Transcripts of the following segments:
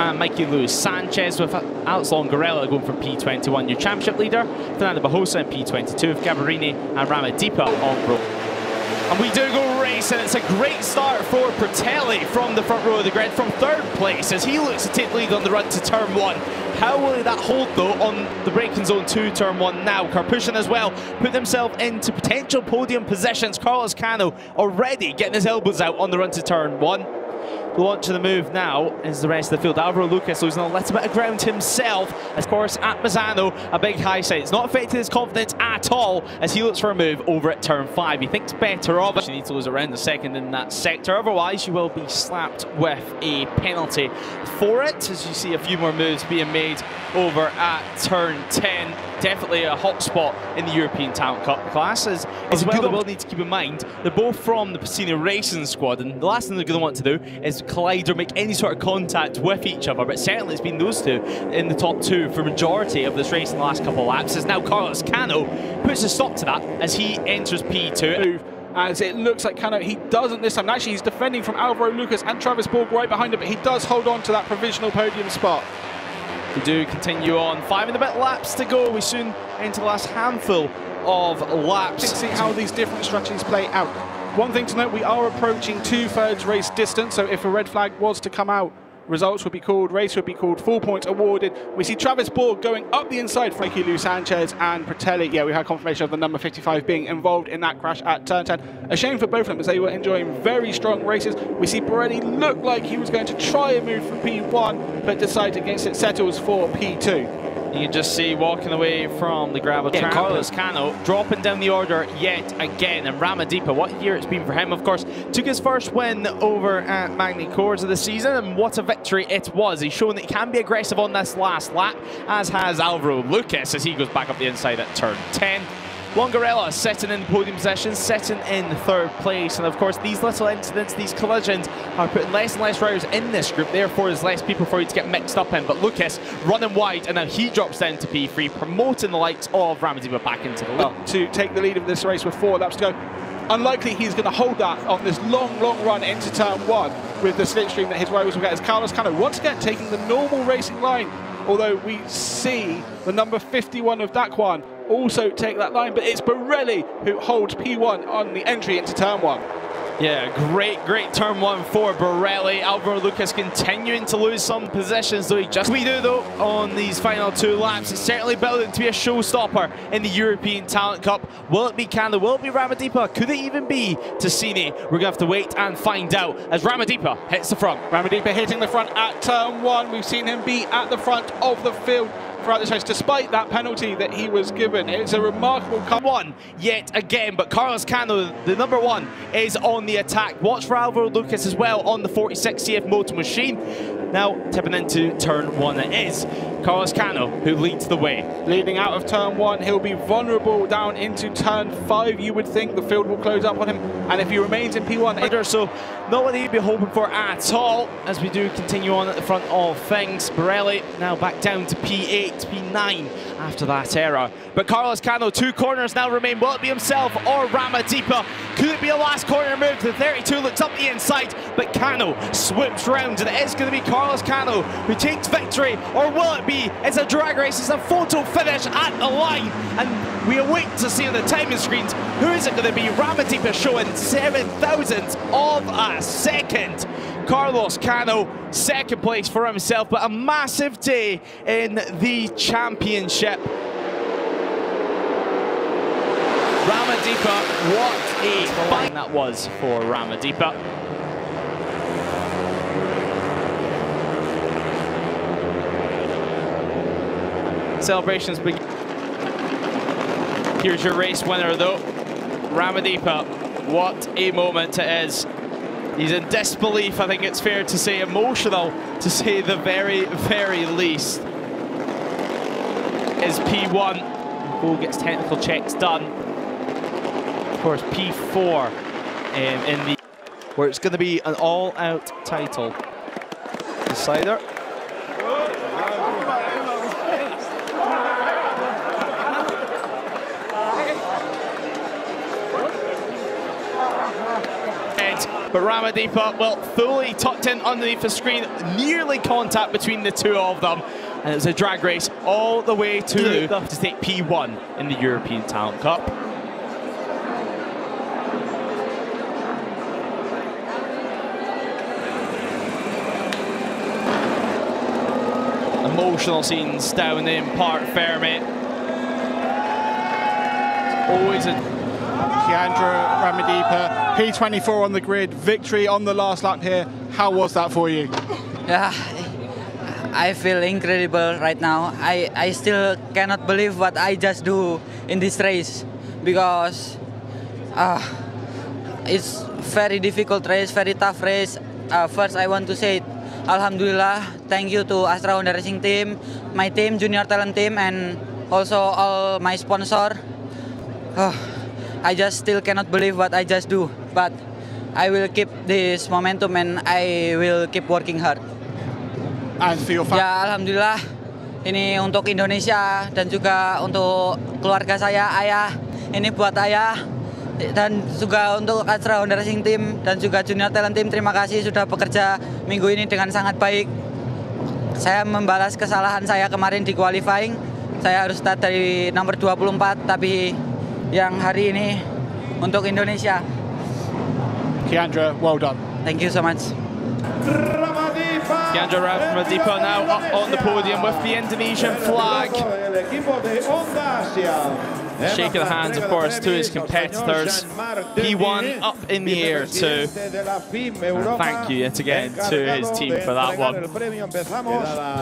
and Mikey Luis Sanchez, with Alex Longarella going for P21. Your championship leader, Fernando Bajosa in P22, with Gabrini and Ramadhipa on road. And we do go racing. It's a great start for Percaya from the front row of the grid, from third place, as he looks to take the lead on the run to turn 1. How will that hold though on the braking zone 2, turn 1 now? Carpusian as well put himself into potential podium positions. Carlos Cano already getting his elbows out on the run to turn 1. Launching the move now is the rest of the field. Alvaro Lucas losing a little bit of ground himself. Of course, at Mazzano, a big high side. It's not affecting his confidence at all as he looks for a move over at turn 5. He thinks better of it. You need to lose around the second in that sector. Otherwise, you will be slapped with a penalty for it, as you see a few more moves being made over at turn 10. Definitely a hot spot in the European Talent Cup classes. As well, they will need to keep in mind, they're both from the Posisi Racing squad, and the last thing they're going to want to do is collide or make any sort of contact with each other. But certainly it's been those two in the top 2 for majority of this race in the last couple of laps. As now Carlos Cano puts a stop to that as he enters P2. As it looks like Cano, he doesn't this time. Actually, he's defending from Alvaro Lucas and Travis Borg right behind him, but he does hold on to that provisional podium spot. We do continue on. 5 and a bit laps to go. We soon enter the last handful of laps. Let's see how these different strategies play out. One thing to note, we are approaching 2/3 race distance, so if a red flag was to come out, results would be called, race would be called, full points awarded. We see Travis Borg going up the inside for Mikey Luis Sanchez and Percaya. Yeah, we had confirmation of the number 55 being involved in that crash at turn 10. A shame for both of them as they were enjoying very strong races. We see Borelli look like he was going to try a move for P1, but decided against it, settles for P2. You can just see walking away from the gravel track. Carlos Cano dropping down the order yet again. And Ramadhipa, what year it's been for him, of course, took his first win over at Magny Cours of the season, and what a victory it was. He's shown that he can be aggressive on this last lap, as has Alvaro Lucas as he goes back up the inside at turn 10. Longarella sitting in podium position, sitting in third place, and of course these little incidents, these collisions are putting less and less riders in this group, therefore there's less people for you to get mixed up in. But Lucas running wide, and now he drops down to P3, promoting the likes of Ramadhipa back into the lead. To take the lead of this race with 4 laps to go. Unlikely he's going to hold that on this long run into turn 1 with the slipstream that his rivals will get, as Carlos Cano once again taking the normal racing line, although we see the number 51 of Daquan also take that line, but it's Borelli who holds P1 on the entry into turn 1. Yeah, great turn 1 for Borelli. Alvaro Lucas continuing to lose some positions, though we do though on these final 2 laps. It's certainly building to be a showstopper in the European Talent Cup. Will it be Cano? Will it be Ramadhipa? Could it even be Tassini? We're going to have to wait and find out as Ramadhipa hits the front. Ramadhipa hitting the front at turn 1. We've seen him be at the front of the field throughout this race, despite that penalty that he was given. It's a remarkable one yet again, but Carlos Cano, the number 1, is on the attack. Watch for Alvaro Lucas as well on the 46 CF motor machine. Now tipping into turn 1, it is Carlos Cano who leads the way. Leading out of turn 1, he'll be vulnerable down into turn 5. You would think the field will close up on him, and if he remains in P1, so not what he'd be hoping for at all, as we do continue on at the front of things. Borelli now back down to P8, P9 after that error. But Carlos Cano, 2 corners now remain. Will it be himself or Ramadhipa? Could it be a last corner move? The 32 looks up the inside, but Cano swoops round, and it is going to be Carlos Cano who takes victory, or will it be? It's a drag race, it's a photo finish at the line, and we await to see on the timing screens who is it going to be. Ramadhipa showing 7,000ths of a second. Carlos Cano, second place for himself, but a massive day in the championship. Ramadhipa, what a fight that was for Ramadhipa. Celebrations begin. Here's your race winner though, Ramadhipa. What a moment it is. He's in disbelief, I think it's fair to say, emotional to say the very least. Is P1, Goal gets technical checks done. Of course, P4 in the where it's going to be an all-out title decider. but Ramadhipa, well, fully tucked in underneath the screen, nearly contact between the two of them. And it's a drag race all the way to take P1 in the European Talent Cup. Emotional scenes down in Parc Fermé. Always a Kiandra Ramadhipa, P24 on the grid, victory on the last lap here. How was that for you? Yeah, I feel incredible right now. I still cannot believe what I just do in this race, because it's very difficult race, very tough race. First, I want to say Alhamdulillah, thank you to Astra Honda Racing team, my team, junior talent team, and also all my sponsor. I just still cannot believe what I just do, but I will keep this momentum and I will keep working hard. And for your family? Ya, Alhamdulillah, ini untuk Indonesia dan juga untuk keluarga saya, ayah. Ini buat ayah dan juga untuk Astra Honda Racing Team dan juga Junior Talent Team. Terima kasih sudah bekerja minggu ini dengan sangat baik. Saya membalas kesalahan saya kemarin di qualifying. Saya harus start dari nomor 24, tapi yang hari ini untuk Indonesia. Kiandra, well done. Thank you so much. Kiandra Ramadhipa now up on the podium with the Indonesian flag. Shake of the hands, of course, to his competitors. P1 up in the air too. And thank you yet again to his team for that one.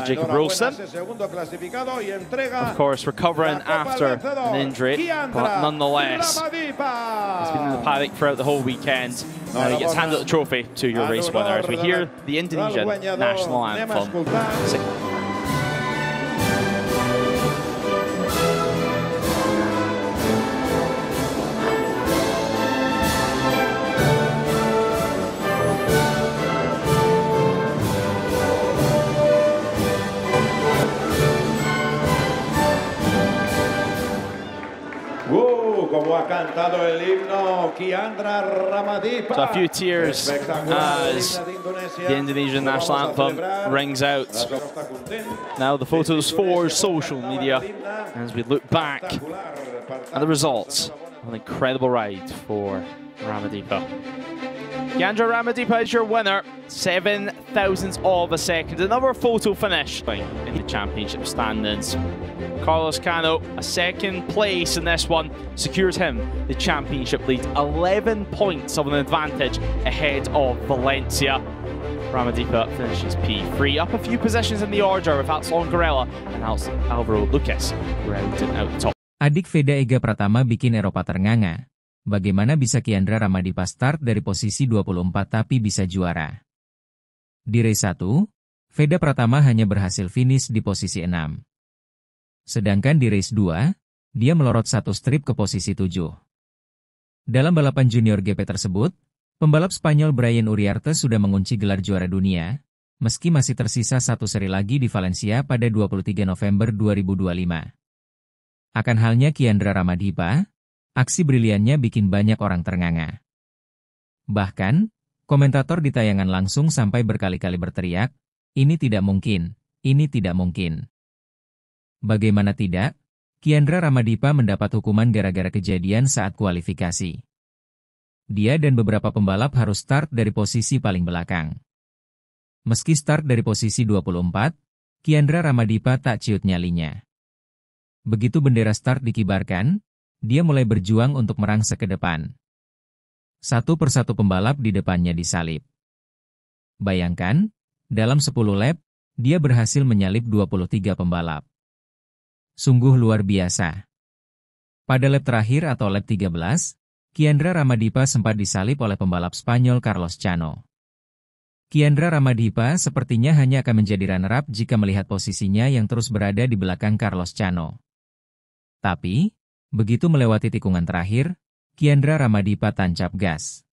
Jacob Rolston, of course, recovering after an injury, but nonetheless, he's been in the paddock throughout the whole weekend. Now he gets handed the trophy to your race winner as we hear the Indonesian national anthem. Como ha cantado el himno Kiandra Ramadhipa. So a few tears as the Indonesian national anthem rings out. Now the photos for social media as we look back at the results. An incredible ride for Ramadhipa. Kiandra Ramadhipa is your winner, 0.007 of a second. Another photo finish in the championship standings. Carlos Cano, a second place in this one, secures him the championship lead. 11 points of an advantage ahead of Valencia. Ramadhipa finishes P3, up a few positions in the order with Alongarella and Alvaro Lucas rounding out the top. Adik Veda Ega Pratama bikin Eropa ternganga. Bagaimana bisa Kiandra Ramadhipa start dari posisi 24 tapi bisa juara? Di race 1, Veda Pratama hanya berhasil finish di posisi 6. Sedangkan di race 2, dia melorot satu strip ke posisi 7. Dalam balapan junior GP tersebut, pembalap Spanyol Brian Uriarte sudah mengunci gelar juara dunia, meski masih tersisa satu seri lagi di Valencia pada 23 November 2025. Akan halnya Kiandra Ramadhipa, aksi briliannya bikin banyak orang ternganga. Bahkan, komentator di tayangan langsung sampai berkali-kali berteriak, "Ini tidak mungkin, ini tidak mungkin." Bagaimana tidak, Kiandra Ramadhipa mendapat hukuman gara-gara kejadian saat kualifikasi. Dia dan beberapa pembalap harus start dari posisi paling belakang. Meski start dari posisi 24, Kiandra Ramadhipa tak ciut nyalinya. Begitu bendera start dikibarkan, dia mulai berjuang untuk merangsek ke depan. Satu persatu pembalap di depannya disalip. Bayangkan, dalam 10 lap, dia berhasil menyalip 23 pembalap. Sungguh luar biasa. Pada lap terakhir atau lap 13, Kiandra Ramadhipa sempat disalip oleh pembalap Spanyol Carlos Cano. Kiandra Ramadhipa sepertinya hanya akan menjadi runner-up jika melihat posisinya yang terus berada di belakang Carlos Cano. Tapi, begitu melewati tikungan terakhir, Kiandra Ramadhipa tancap gas.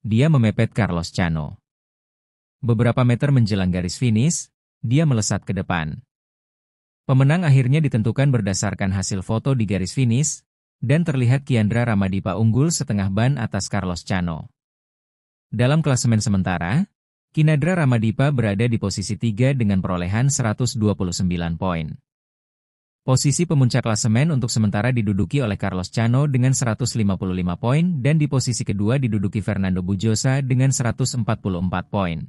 Dia memepet Carlos Cano. Beberapa meter menjelang garis finish, dia melesat ke depan. Pemenang akhirnya ditentukan berdasarkan hasil foto di garis finish, dan terlihat Kiandra Ramadhipa unggul setengah ban atas Carlos Cano. Dalam klasemen sementara, Kiandra Ramadhipa berada di posisi 3 dengan perolehan 129 poin. Posisi pemuncak klasemen untuk sementara diduduki oleh Carlos Cano dengan 155 poin dan di posisi kedua diduduki Fernando Bujosa dengan 144 poin.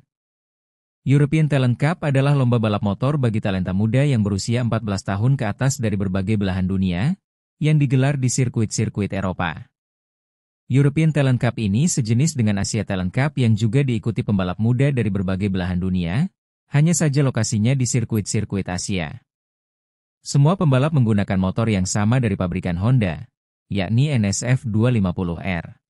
European Talent Cup adalah lomba balap motor bagi talenta muda yang berusia 14 tahun ke atas dari berbagai belahan dunia, yang digelar di sirkuit-sirkuit Eropa. European Talent Cup ini sejenis dengan Asia Talent Cup yang juga diikuti pembalap muda dari berbagai belahan dunia, hanya saja lokasinya di sirkuit-sirkuit Asia. Semua pembalap menggunakan motor yang sama dari pabrikan Honda, yakni NSF 250R.